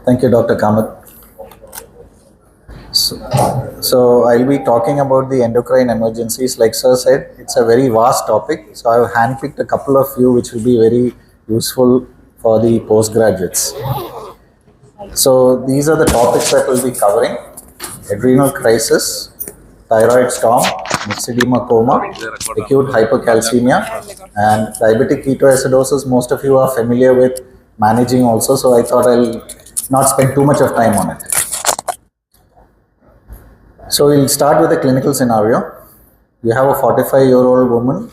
Thank you, Dr. Kamath. So I'll be talking about the endocrine emergencies. Like Sir said, it's a very vast topic. So I've handpicked a couple of few which will be very useful for the postgraduates. So these are the topics that we'll be covering: adrenal crisis, thyroid storm, myxedema coma, acute hypercalcemia, and diabetic ketoacidosis. Most of you are familiar with managing also, so I thought I'll not spend too much of time on it. So we'll start with a clinical scenario. You have a 45-year-old woman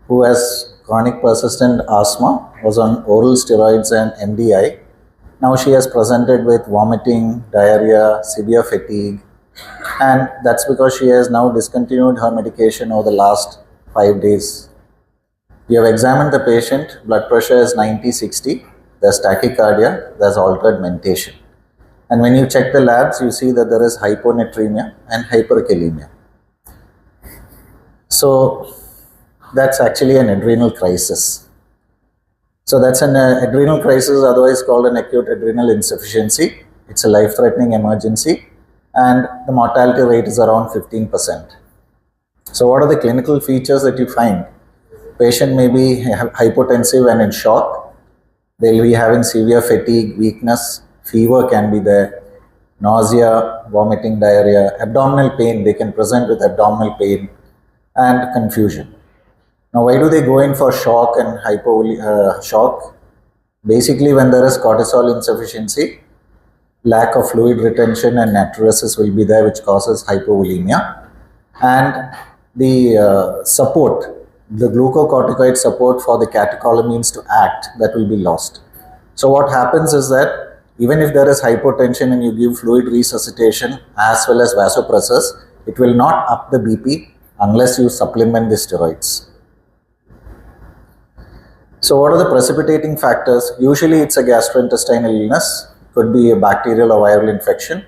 who has chronic persistent asthma, was on oral steroids and MDI. Now she has presented with vomiting, diarrhea, severe fatigue, and that's because she has now discontinued her medication over the last 5 days. We have examined the patient, blood pressure is 90/60, there's tachycardia, there's altered mentation. And when you check the labs, you see that there is hyponatremia and hyperkalemia. So that's actually an adrenal crisis. So that's an adrenal crisis, otherwise called an acute adrenal insufficiency. It's a life-threatening emergency, and the mortality rate is around 15%. So what are the clinical features that you find? Patient may be hypotensive and in shock. They'll be having severe fatigue, weakness, fever can be there, nausea, vomiting, diarrhea, abdominal pain. They can present with abdominal pain and confusion. Now, why do they go in for shock and shock? Basically, when there is cortisol insufficiency, lack of fluid retention and natriuresis will be there, which causes hypovolemia. And the support, the glucocorticoid support for the catecholamines to act, that will be lost. So what happens is that even if there is hypotension and you give fluid resuscitation as well as vasopressors, it will not up the BP unless you supplement the steroids. So what are the precipitating factors? Usually it's a gastrointestinal illness, could be a bacterial or viral infection,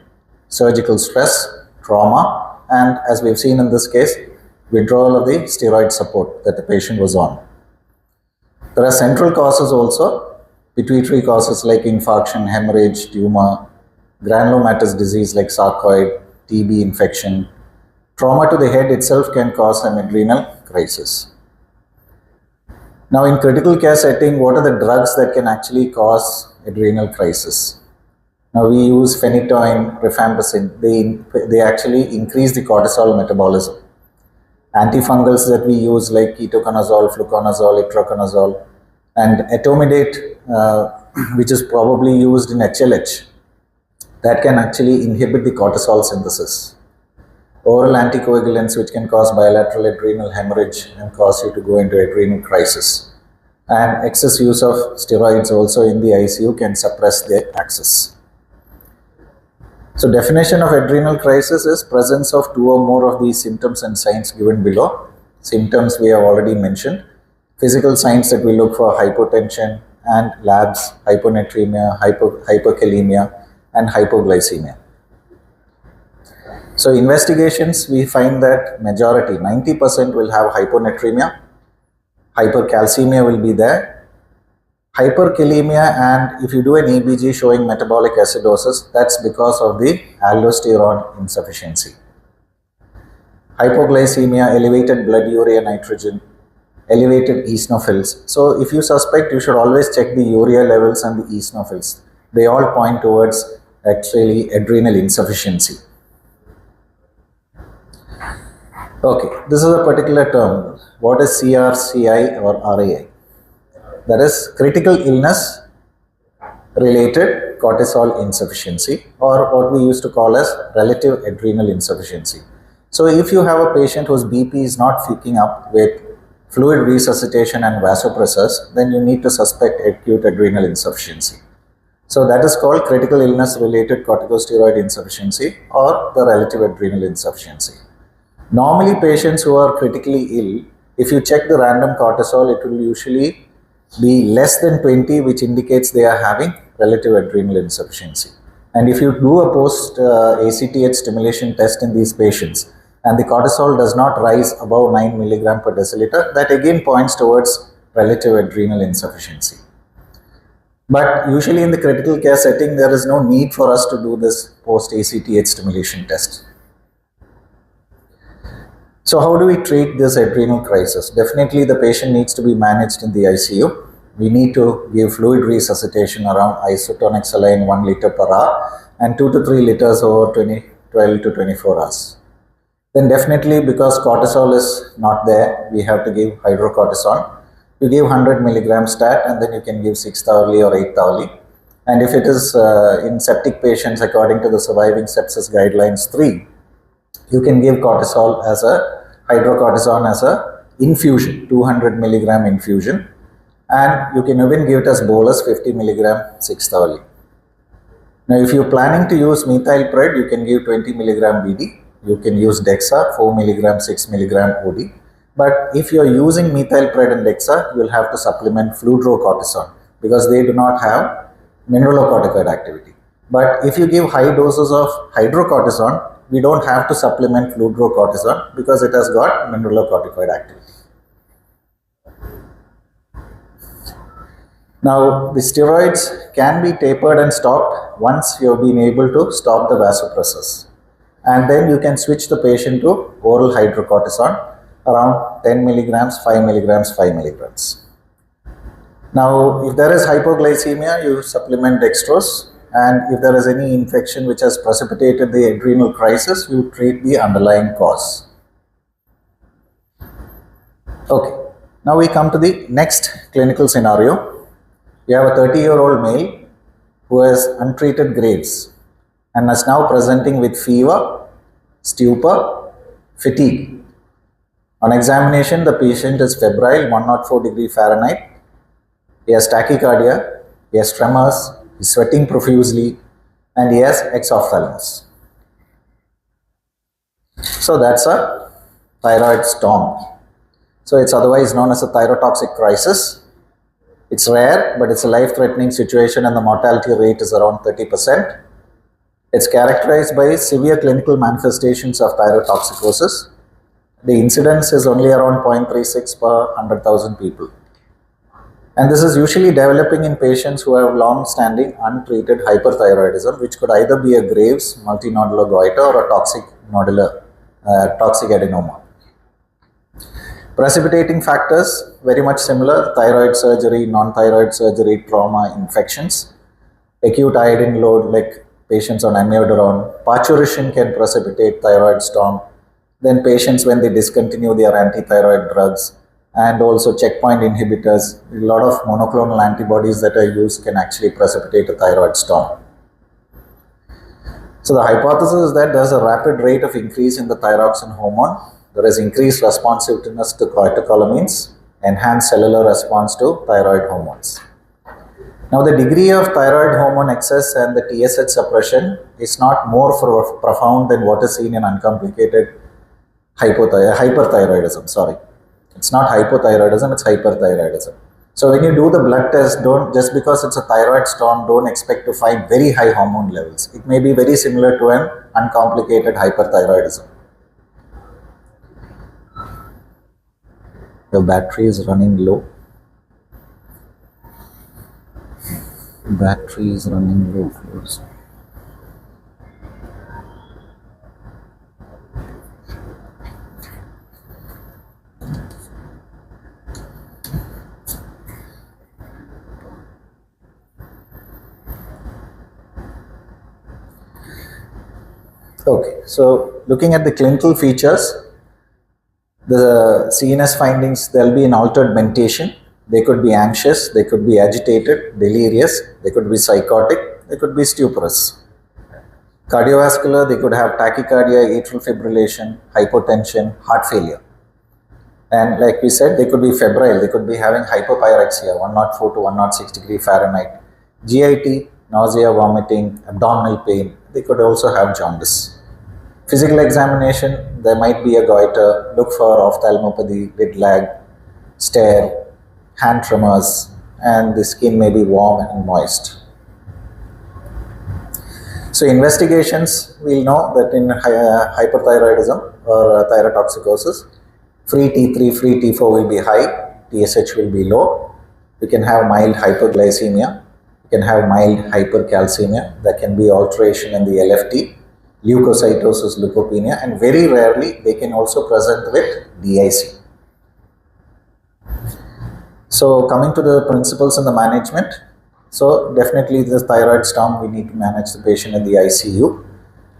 surgical stress, trauma, and as we've seen in this case, withdrawal of the steroid support that the patient was on. There are central causes also. Pituitary causes like infarction, hemorrhage, tumor, granulomatous disease like sarcoid, TB infection. Trauma to the head itself can cause an adrenal crisis. Now in critical care setting, what are the drugs that can actually cause adrenal crisis? Now we use phenytoin, rifampicin. They actually increase the cortisol metabolism. Antifungals that we use like ketoconazole, fluconazole, itraconazole, and etomidate, which is probably used in HLH, that can actually inhibit the cortisol synthesis. Oral anticoagulants, which can cause bilateral adrenal hemorrhage and cause you to go into adrenal crisis. And excess use of steroids also in the ICU can suppress their access. So definition of adrenal crisis is presence of 2 or more of these symptoms and signs given below. Symptoms we have already mentioned. Physical signs that we look for: hypotension, and labs, hyponatremia, hyperkalemia, and hypoglycemia. So investigations, we find that majority, 90% will have hyponatremia, hypercalcemia will be there, hyperkalemia, and if you do an EBG showing metabolic acidosis, that's because of the aldosterone insufficiency. Hypoglycemia, elevated blood urea nitrogen, elevated eosinophils. So if you suspect, you should always check the urea levels and the eosinophils. They all point towards actually adrenal insufficiency. Okay, this is a particular term. What is CRCI or RAI? That is critical illness related cortisol insufficiency, or what we used to call as relative adrenal insufficiency. So if you have a patient whose BP is not picking up with fluid resuscitation and vasopressors, then you need to suspect acute adrenal insufficiency. So that is called critical illness related corticosteroid insufficiency or the relative adrenal insufficiency. Normally patients who are critically ill, if you check the random cortisol, it will usually be less than 20, which indicates they are having relative adrenal insufficiency. And if you do a post ACTH stimulation test in these patients, and the cortisol does not rise above 9 milligram per deciliter, that again points towards relative adrenal insufficiency. But usually in the critical care setting, there is no need for us to do this post-ACTH stimulation test. So how do we treat this adrenal crisis? Definitely the patient needs to be managed in the ICU. We need to give fluid resuscitation around isotonic saline 1 liter per hour and 2 to 3 liters over 12 to 24 hours. Then definitely, because cortisol is not there, we have to give hydrocortisone. You give 100 milligram stat and then you can give 6th hourly or 8th hourly. And if it is in septic patients, according to the surviving sepsis guidelines 3, you can give cortisol as a hydrocortisone as a infusion, 200 milligram infusion, and you can even give it as bolus 50 milligram 6th hourly. Now, if you're planning to use methylpred, you can give 20 milligram BD. You can use DEXA 4 milligram, 6 milligram OD. But if you're using methylpred and DEXA, you'll have to supplement fludrocortisone because they do not have mineralocorticoid activity. But if you give high doses of hydrocortisone, we don't have to supplement fludrocortisone because it has got mineralocorticoid activity. Now, the steroids can be tapered and stopped once you have been able to stop the vasopressors. And then you can switch the patient to oral hydrocortisone around 10 milligrams, 5 milligrams, 5 milligrams. Now, if there is hypoglycemia, you supplement dextrose. And if there is any infection which has precipitated the adrenal crisis, you treat the underlying cause. Okay, now we come to the next clinical scenario. You have a 30-year-old male who has untreated Graves and is now presenting with fever, stupor, fatigue. On examination, the patient is febrile, 104 degree Fahrenheit. He has tachycardia, he has tremors, he is sweating profusely, and he has exophthalmos. So that's a thyroid storm. So it's otherwise known as a thyrotoxic crisis. It's rare, but it's a life-threatening situation and the mortality rate is around 30%. It's characterized by severe clinical manifestations of thyrotoxicosis. The incidence is only around 0.36 per 100,000 people. And this is usually developing in patients who have long-standing untreated hyperthyroidism, which could either be a Graves, multinodular goiter, or a toxic adenoma. Precipitating factors, very much similar: thyroid surgery, non-thyroid surgery, trauma, infections. Acute iodine load, like patients on amiodarone. Parturition can precipitate thyroid storm. Then patients, when they discontinue their antithyroid drugs, and also checkpoint inhibitors, a lot of monoclonal antibodies that are used can actually precipitate a thyroid storm. So the hypothesis is that there is a rapid rate of increase in the thyroxine hormone. There is increased responsiveness to catecholamines, enhanced cellular response to thyroid hormones. Now, the degree of thyroid hormone excess and the TSH suppression is not more profound than what is seen in uncomplicated hyperthyroidism. Sorry, it's not hypothyroidism, it's hyperthyroidism. So when you do the blood test, don't, just because it's a thyroid storm, don't expect to find very high hormone levels. It may be very similar to an uncomplicated hyperthyroidism. The battery is running low. Battery is running low. Close. Okay, so looking at the clinical features, the CNS findings, there will be an altered mentation. They could be anxious, they could be agitated, delirious, they could be psychotic, they could be stuporous. Cardiovascular, they could have tachycardia, atrial fibrillation, hypotension, heart failure. And like we said, they could be febrile, they could be having hypopyrexia, 104 to 106 degree Fahrenheit. GIT, nausea, vomiting, abdominal pain, they could also have jaundice. Physical examination, there might be a goiter, look for ophthalmopathy, lid lag, stare, hand tremors, and the skin may be warm and moist. So investigations, we'll know that in hyperthyroidism or thyrotoxicosis, free T3, free T4 will be high, TSH will be low. You can have mild hyperglycemia. You can have mild hypercalcemia. There can be alteration in the LFT, leukocytosis, leukopenia, and very rarely they can also present with DIC. So coming to the principles in the management, so definitely the thyroid storm, we need to manage the patient in the ICU.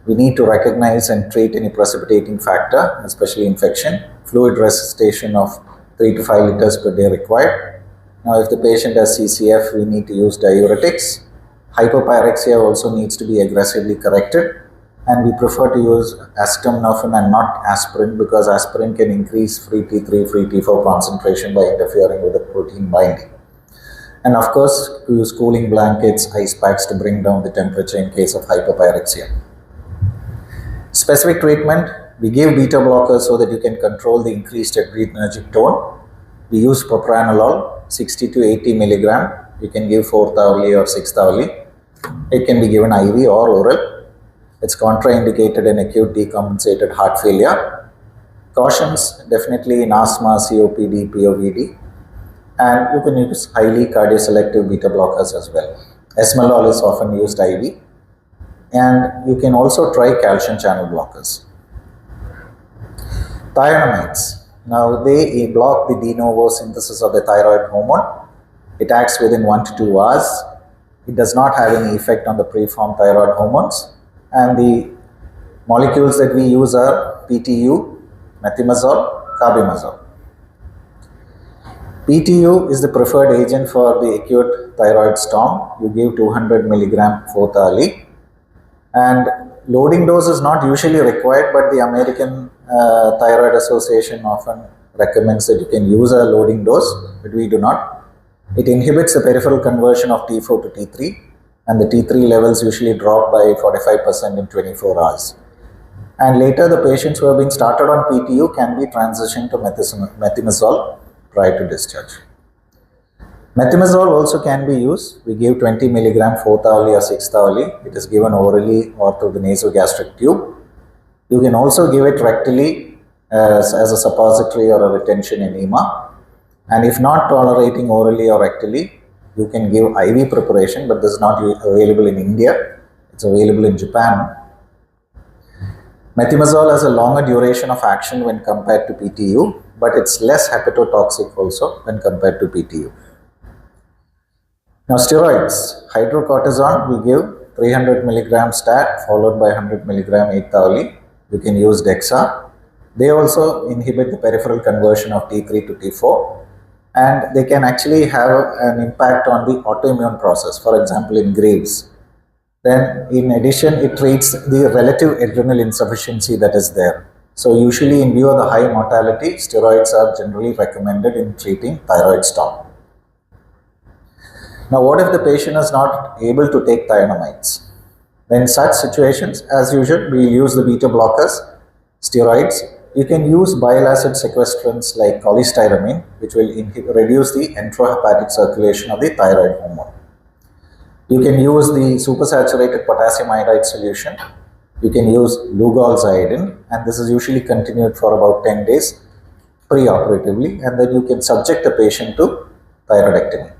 We need to recognize and treat any precipitating factor, especially infection. Fluid resuscitation of 3 to 5 liters per day required. Now, if the patient has CCF, we need to use diuretics. Hypopyrexia also needs to be aggressively corrected, and we prefer to use acetaminophen and not aspirin, because aspirin can increase free T3, free T4 concentration by interfering with the protein binding. And of course, use cooling blankets, ice packs to bring down the temperature in case of hypopyrexia. Specific treatment, we give beta blockers so that you can control the increased adrenergic tone. We use propranolol, 60 to 80 milligram. You can give 4th hourly or 6th hourly. It can be given IV or oral. It's contraindicated in acute decompensated heart failure. Cautions, definitely in asthma, COPD, POVD. And you can use highly cardioselective beta blockers as well. Esmolol is often used IV. And you can also try calcium channel blockers. Thionamides. Now they block the de novo synthesis of the thyroid hormone. It acts within 1 to 2 hours. It does not have any effect on the preformed thyroid hormones. And the molecules that we use are PTU, methimazole, carbimazole. PTU is the preferred agent for the acute thyroid storm. You give 200 milligram 4th hourly. And loading dose is not usually required, but the American Thyroid Association often recommends that you can use a loading dose, but we do not. It inhibits the peripheral conversion of T4 to T3, and the T3 levels usually drop by 45% in 24 hours. And later, the patients who have been started on PTU can be transitioned to methimazole prior to discharge. Methimazole also can be used. We give 20 milligram 4th hourly or 6th hourly. It is given orally or through the nasogastric tube. You can also give it rectally as a suppository or a retention enema. And if not tolerating orally or rectally, you can give IV preparation, but this is not available in India. It's available in Japan. Methimazole has a longer duration of action when compared to PTU, but it's less hepatotoxic also when compared to PTU. Now steroids, hydrocortisone, we give 300 milligram stat followed by 100 milligram 8th hourly. You can use DEXA. They also inhibit the peripheral conversion of T3 to T4, and they can actually have an impact on the autoimmune process, for example in Graves. Then in addition, it treats the relative adrenal insufficiency that is there. So usually in view of the high mortality, steroids are generally recommended in treating thyroid storm. Now, what if the patient is not able to take thionamides? Then in such situations, as usual, we use the beta blockers, steroids. You can use bile acid sequestrants like cholestyramine, which will reduce the enterohepatic circulation of the thyroid hormone. You can use the supersaturated potassium iodide solution. You can use lugolzidine, and this is usually continued for about 10 days pre-operatively, and then you can subject the patient to thyroidectomy.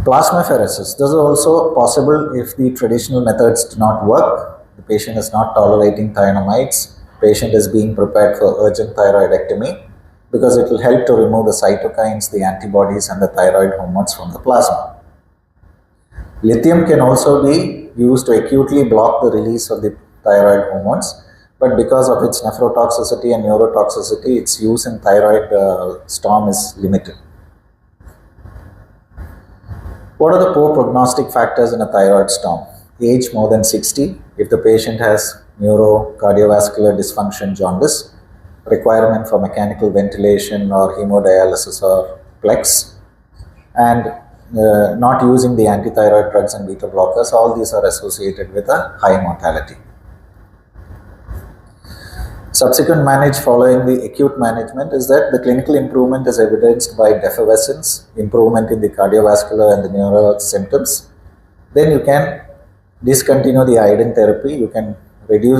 Plasmapheresis. This is also possible if the traditional methods do not work. The patient is not tolerating thionamides. Patient is being prepared for urgent thyroidectomy because it will help to remove the cytokines, the antibodies, and the thyroid hormones from the plasma. Lithium can also be used to acutely block the release of the thyroid hormones, but because of its nephrotoxicity and neurotoxicity, its use in thyroid storm is limited. What are the poor prognostic factors in a thyroid storm? Age more than 60, if the patient has neurocardiovascular dysfunction, jaundice, requirement for mechanical ventilation or hemodialysis or PLEX, and not using the antithyroid drugs and beta blockers, all these are associated with a high mortality. Subsequent manage following the acute management is that the clinical improvement is evidenced by defervescence, improvement in the cardiovascular and the neural symptoms. Then you can discontinue the iodine therapy. You can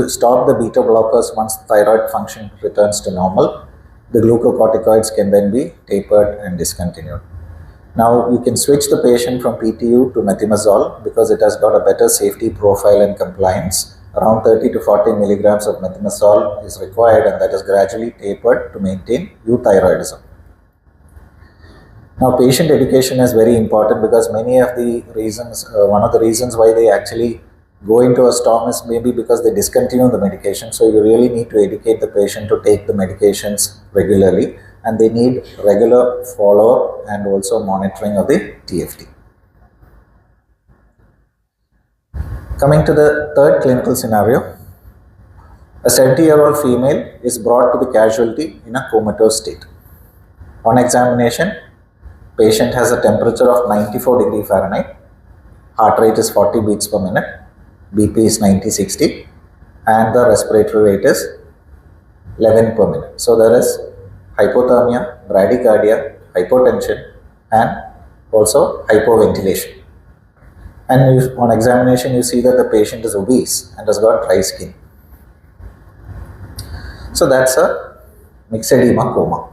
stop the beta blockers once the thyroid function returns to normal. The glucocorticoids can then be tapered and discontinued. Now you can switch the patient from PTU to methimazole because it has got a better safety profile and compliance. Around 30 to 40 milligrams of methimazole is required, and that is gradually tapered to maintain euthyroidism. Now, patient education is very important because many of the reasons, one of the reasons why they actually go into a storm is maybe because they discontinue the medication. So, you really need to educate the patient to take the medications regularly, and they need regular follow-up and also monitoring of the TFT. Coming to the third clinical scenario, a 70-year-old female is brought to the casualty in a comatose state. On examination, patient has a temperature of 94 Fahrenheit, heart rate is 40 beats per minute, BP is 90/60, and the respiratory rate is 11 per minute. So there is hypothermia, bradycardia, hypotension, and also hypoventilation. And on examination, you see that the patient is obese and has got dry skin. So that's a myxedema coma.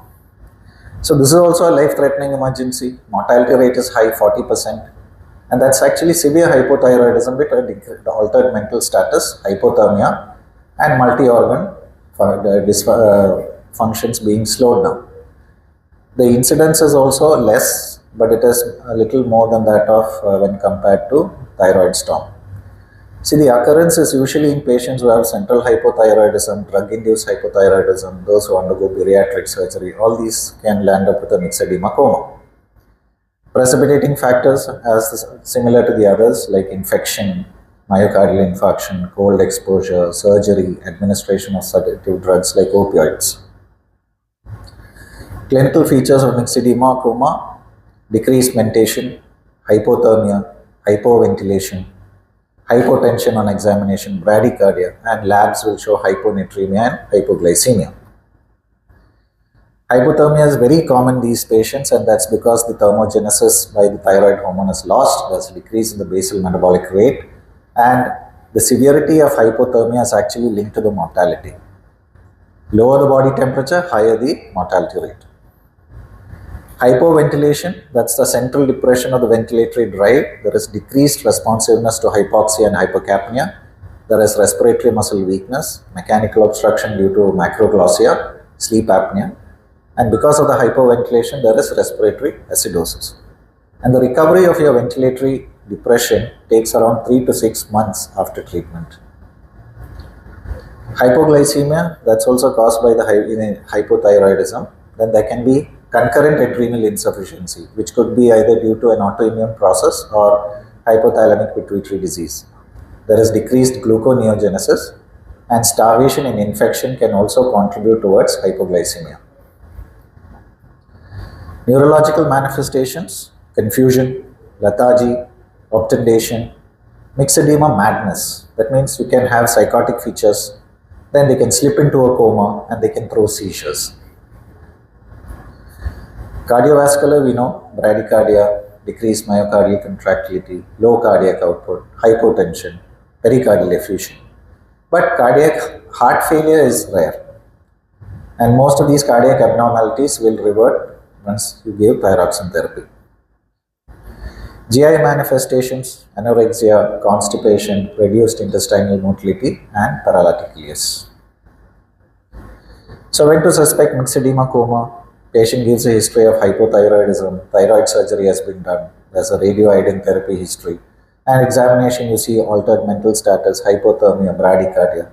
So this is also a life-threatening emergency. Mortality rate is high, 40%. And that's actually severe hypothyroidism with altered mental status, hypothermia, and multi-organ functions being slowed down. The incidence is also less, but it is a little more than that of when compared to thyroid storm. See, the occurrence is usually in patients who have central hypothyroidism, drug-induced hypothyroidism, those who undergo bariatric surgery. All these can land up with a myxedema coma. Precipitating factors as similar to the others like infection, myocardial infarction, cold exposure, surgery, administration of sedative drugs like opioids. Clinical features of myxedema coma: decreased mentation, hypothermia, hypoventilation, hypotension on examination, bradycardia, and labs will show hyponatremia and hypoglycemia. Hypothermia is very common in these patients, and that's because the thermogenesis by the thyroid hormone is lost. There's a decrease in the basal metabolic rate, and the severity of hypothermia is actually linked to the mortality. Lower the body temperature, higher the mortality rate. Hypoventilation, that's the central depression of the ventilatory drive. There is decreased responsiveness to hypoxia and hypocapnia. There is respiratory muscle weakness, mechanical obstruction due to macroglossia, sleep apnea. And because of the hypoventilation, there is respiratory acidosis. And the recovery of your ventilatory depression takes around 3 to 6 months after treatment. Hypoglycemia, that's also caused by the hypothyroidism. Then there can be concurrent adrenal insufficiency, which could be either due to an autoimmune process or hypothalamic pituitary disease. There is decreased gluconeogenesis, and starvation and infection can also contribute towards hypoglycemia. Neurological manifestations: confusion, lethargy, obtundation, myxedema madness. That means you can have psychotic features, then they can slip into a coma and they can throw seizures. Cardiovascular, we know, bradycardia, decreased myocardial contractility, low cardiac output, hypotension, pericardial effusion. But cardiac heart failure is rare, and most of these cardiac abnormalities will revert once you give thyroxine therapy. GI manifestations: anorexia, constipation, reduced intestinal motility, and paralytic ileus. So when to suspect myxedema coma? Patient gives a history of hypothyroidism, thyroid surgery has been done, there's a radioiodine therapy history, and examination you see altered mental status, hypothermia, bradycardia,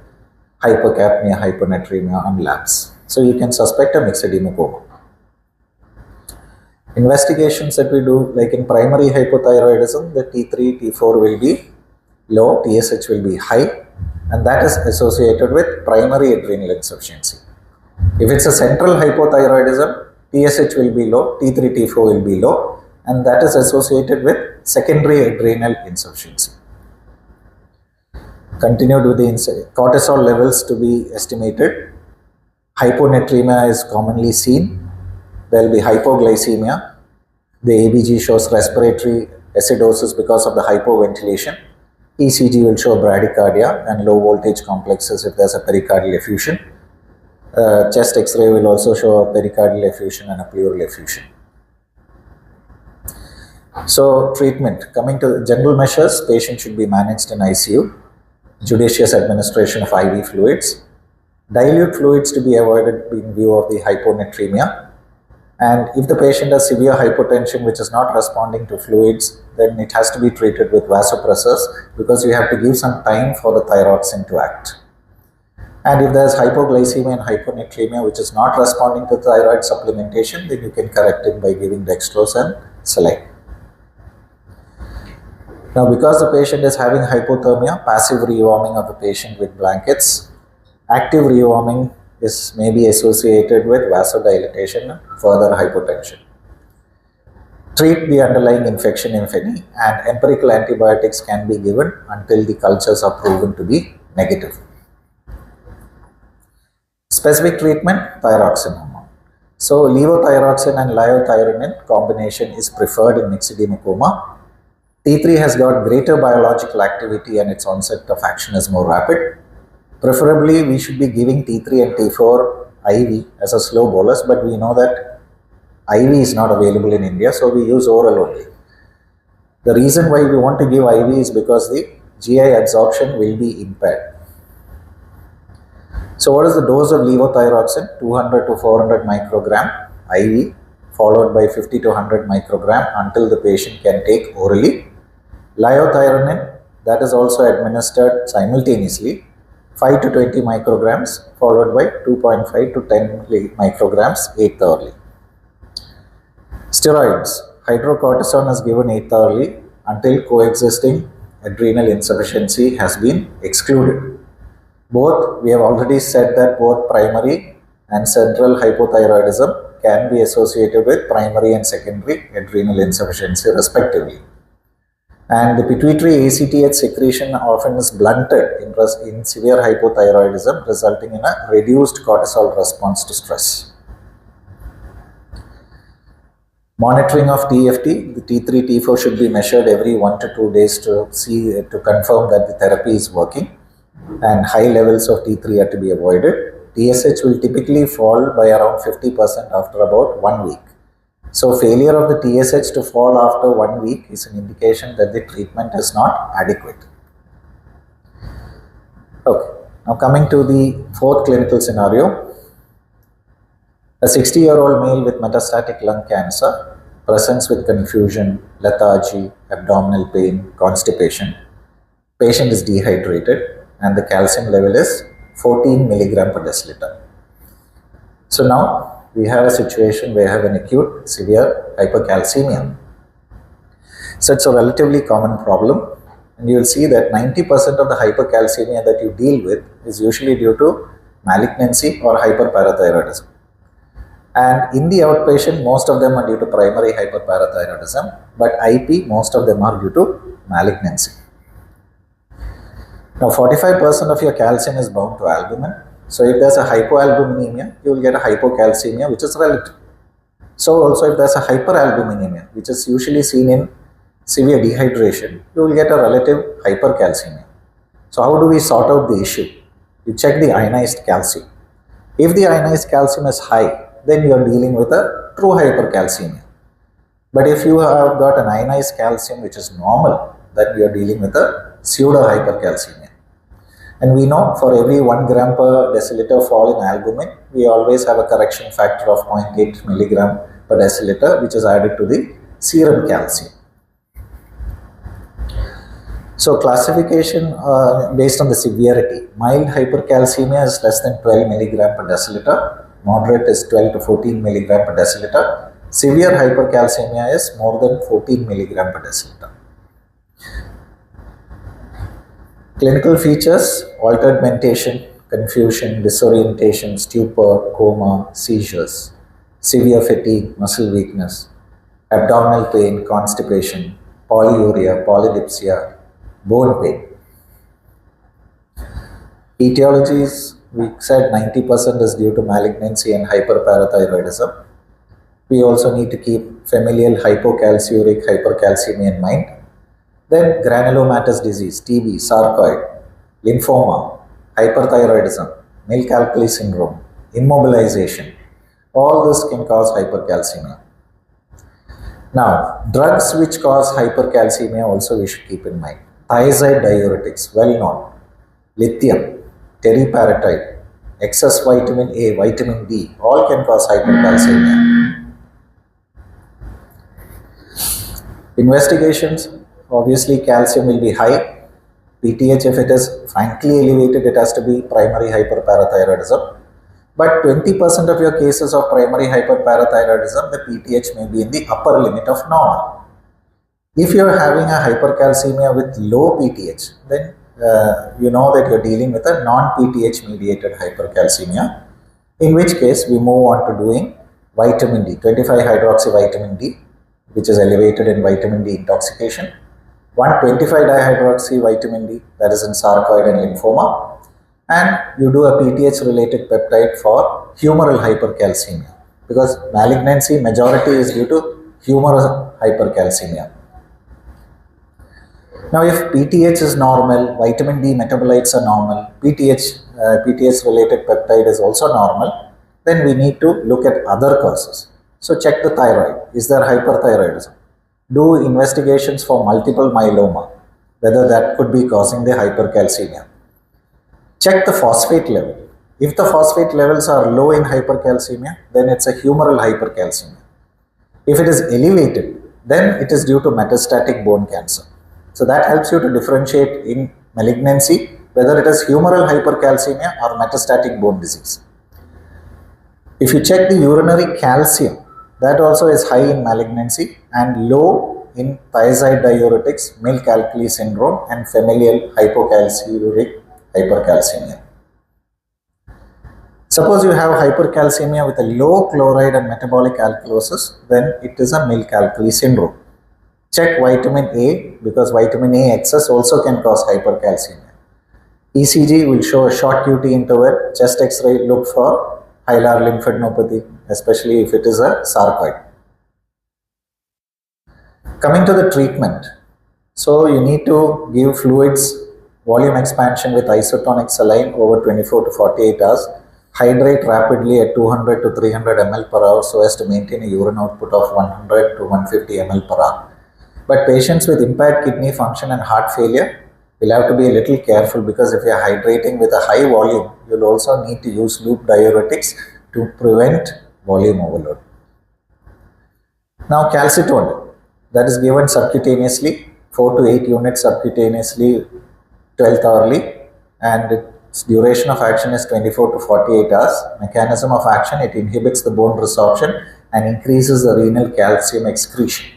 hypocapnia, hyponatremia, and labs. So you can suspect a myxedema coma. Investigations that we do, like in primary hypothyroidism, the T3, T4 will be low, TSH will be high, and that is associated with primary adrenal insufficiency. If it's a central hypothyroidism, TSH will be low, T3, T4 will be low, and that is associated with secondary adrenal insufficiency. Continued with the cortisol levels to be estimated. Hyponatremia is commonly seen. There will be hypoglycemia. The ABG shows respiratory acidosis because of the hypoventilation. ECG will show bradycardia and low voltage complexes if there's a pericardial effusion. Chest X-ray will also show a pericardial effusion and a pleural effusion. So treatment, coming to the general measures, patient should be managed in ICU, judicious administration of IV fluids, dilute fluids to be avoided in view of the hyponatremia. And if the patient has severe hypotension which is not responding to fluids, then it has to be treated with vasopressors, because you have to give some time for the thyroxine to act. And if there is hypoglycemia and hyponatremia which is not responding to thyroid supplementation, then you can correct it by giving dextrose and saline. Now, because the patient is having hypothermia, passive rewarming of the patient with blankets, active rewarming may be associated with vasodilatation and further hypotension. Treat the underlying infection if any, and empirical antibiotics can be given until the cultures are proven to be negative. Specific treatment, thyroxine hormone. So, levothyroxine and liothyronine combination is preferred in myxedema coma. T3 has got greater biological activity and its onset of action is more rapid. Preferably, we should be giving T3 and T4 IV as a slow bolus, but we know that IV is not available in India, so we use oral only. The reason why we want to give IV is because the GI absorption will be impaired. So what is the dose of levothyroxine? 200 to 400 microgram IV, followed by 50 to 100 microgram until the patient can take orally. Liothyronine, that is also administered simultaneously, 5 to 20 micrograms, followed by 2.5 to 10 micrograms 8th hourly. Steroids, hydrocortisone is given 8th hourly until coexisting adrenal insufficiency has been excluded. Both, we have already said that both primary and central hypothyroidism can be associated with primary and secondary adrenal insufficiency respectively. And the pituitary ACTH secretion often is blunted in severe hypothyroidism, resulting in a reduced cortisol response to stress. Monitoring of TFT, the T3, T4 should be measured every 1 to 2 days to confirm that the therapy is working, and high levels of T3 are to be avoided. TSH will typically fall by around 50% after about 1 week. So failure of the TSH to fall after 1 week is an indication that the treatment is not adequate. Okay, now coming to the fourth clinical scenario. A 60-year-old male with metastatic lung cancer presents with confusion, lethargy, abdominal pain, constipation. Patient is dehydrated and the calcium level is 14 milligram per deciliter. So now we have a situation where we have an acute severe hypercalcemia. So it's a relatively common problem, and you will see that 90% of the hypercalcemia that you deal with is usually due to malignancy or hyperparathyroidism. And in the outpatient, most of them are due to primary hyperparathyroidism, but IP, most of them are due to malignancy. Now 45% of your calcium is bound to albumin. So if there's a hypoalbuminemia, you will get a hypocalcemia which is relative. So also if there's a hyperalbuminemia, which is usually seen in severe dehydration, you will get a relative hypercalcemia. So how do we sort out the issue? You check the ionized calcium. If the ionized calcium is high, then you are dealing with a true hypercalcemia. But if you have got an ionized calcium which is normal, then you are dealing with a pseudo hypercalcemia. And we know for every 1 gram per deciliter fall in albumin, we always have a correction factor of 0.8 milligram per deciliter, which is added to the serum calcium. So classification based on the severity. Mild hypercalcemia is less than 12 milligram per deciliter. Moderate is 12 to 14 milligram per deciliter. Severe hypercalcemia is more than 14 milligram per deciliter. Clinical features: altered mentation, confusion, disorientation, stupor, coma, seizures, severe fatigue, muscle weakness, abdominal pain, constipation, polyuria, polydipsia, bone pain. Etiologies, we said 90% is due to malignancy and hyperparathyroidism. We also need to keep familial hypocalciuric hypercalcemia in mind. Then granulomatous disease, TB, sarcoid, lymphoma, hyperthyroidism, milk alkali syndrome, immobilization. All this can cause hypercalcemia. Now, drugs which cause hypercalcemia also we should keep in mind. Thiazide diuretics, well known. Lithium, teriparatide, excess vitamin A, vitamin D, all can cause hypercalcemia. Investigations, obviously calcium will be high. PTH, if it is frankly elevated, it has to be primary hyperparathyroidism. But 20% of your cases of primary hyperparathyroidism, the PTH may be in the upper limit of normal. If you are having a hypercalcemia with low PTH, then you know that you are dealing with a non-PTH mediated hypercalcemia, in which case we move on to doing vitamin D, 25-hydroxy vitamin D, which is elevated in vitamin D intoxication, 125-dihydroxy vitamin D, that is in sarcoid and lymphoma, and you do a PTH related peptide for humoral hypercalcemia, because malignancy majority is due to humoral hypercalcemia. Now, if PTH is normal, vitamin D metabolites are normal, PTH related peptide is also normal, then we need to look at other causes. So, check the thyroid. Is there hyperthyroidism? Do investigations for multiple myeloma, whether that could be causing the hypercalcemia. Check the phosphate level. If the phosphate levels are low in hypercalcemia, then it's a humoral hypercalcemia. If it is elevated, then it is due to metastatic bone cancer. So that helps you to differentiate in malignancy whether it is humoral hypercalcemia or metastatic bone disease. If you check the urinary calcium, that also is high in malignancy and low in thiazide diuretics, milk alkali syndrome, and familial hypocalciuric hypercalcemia. Suppose you have hypercalcemia with a low chloride and metabolic alkalosis, then it is a milk alkali syndrome. Check vitamin A, because vitamin A excess also can cause hypercalcemia. ECG will show a short QT interval. Chest X-ray, look for hilar lymphadenopathy, especially if it is a sarcoid. Coming to the treatment, so you need to give fluids, volume expansion with isotonic saline over 24 to 48 hours. Hydrate rapidly at 200 to 300 ml per hour so as to maintain a urine output of 100 to 150 ml per hour. But patients with impaired kidney function and heart failure will have to be a little careful, because if you are hydrating with a high volume, you will also need to use loop diuretics to prevent volume overload. Now, calcitonin, that is given subcutaneously, 4 to 8 units subcutaneously 12th hourly, and its duration of action is 24 to 48 hours. Mechanism of action, it inhibits the bone resorption and increases the renal calcium excretion.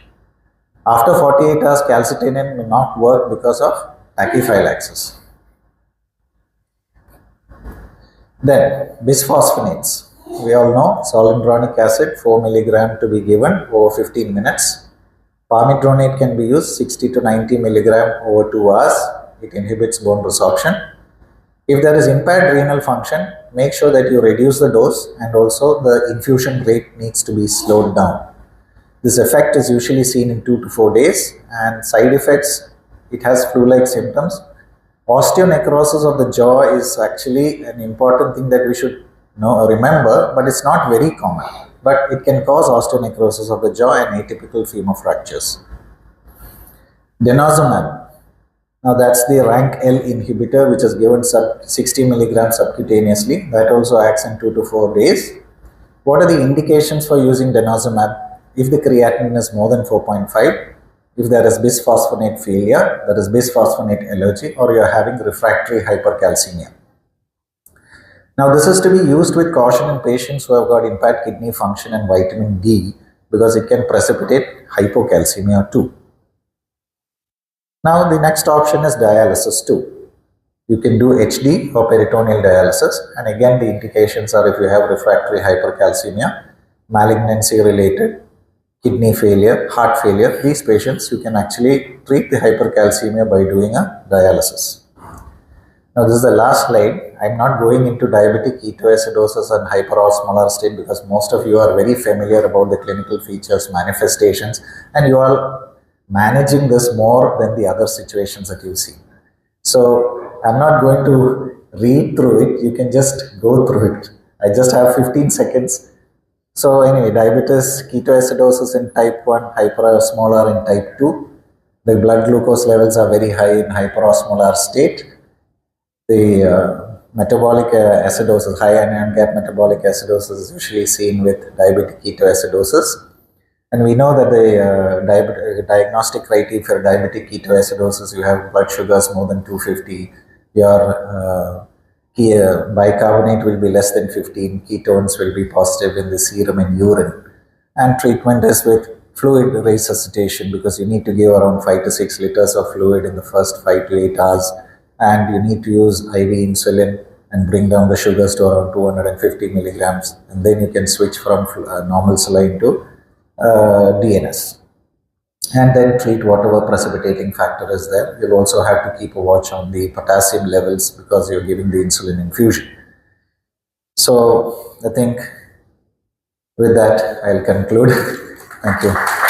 After 48 hours, calcitonin may not work because of tachyphylaxis. Then, bisphosphonates. We all know zoledronic acid 4 mg to be given over 15 minutes. Palmidronate can be used 60 to 90 mg over 2 hours. It inhibits bone resorption. If there is impaired renal function, make sure that you reduce the dose, and also the infusion rate needs to be slowed down. This effect is usually seen in 2 to 4 days, and side effects, it has flu-like symptoms. Osteonecrosis of the jaw is actually an important thing that we should remember, but it's not very common. But it can cause osteonecrosis of the jaw and atypical femur fractures. Denosumab. Now that's the rank L inhibitor, which is given 60 mg subcutaneously. That also acts in 2 to 4 days. What are the indications for using denosumab? If the creatinine is more than 4.5, if there is bisphosphonate failure, there is bisphosphonate allergy, or you are having refractory hypercalcemia. Now, this is to be used with caution in patients who have got impaired kidney function and vitamin D, because it can precipitate hypocalcemia too. Now, the next option is dialysis too. You can do HD or peritoneal dialysis, and again the indications are if you have refractory hypercalcemia, malignancy related, kidney failure, heart failure, these patients you can actually treat the hypercalcemia by doing a dialysis. Now this is the last slide. I am not going into diabetic ketoacidosis and hyperosmolar state, because most of you are very familiar about the clinical features, manifestations, and you are managing this more than the other situations that you see. So I am not going to read through it, you can just go through it. I just have 15 seconds So anyway, diabetes, ketoacidosis in type 1, hyperosmolar in type 2. The blood glucose levels are very high in hyperosmolar state. The metabolic acidosis, high anion gap metabolic acidosis is usually seen with diabetic ketoacidosis. And we know that the diagnostic criteria for diabetic ketoacidosis, you have blood sugars more than 250, your bicarbonate will be less than 15, ketones will be positive in the serum and urine. And treatment is with fluid resuscitation, because you need to give around 5 to 6 liters of fluid in the first 5 to 8 hours, and you need to use IV insulin and bring down the sugars to around 250 milligrams, and then you can switch from normal saline to DNS, and then treat whatever precipitating factor is there. You'll also have to keep a watch on the potassium levels because you're giving the insulin infusion. So I think with that I'll conclude. Thank you.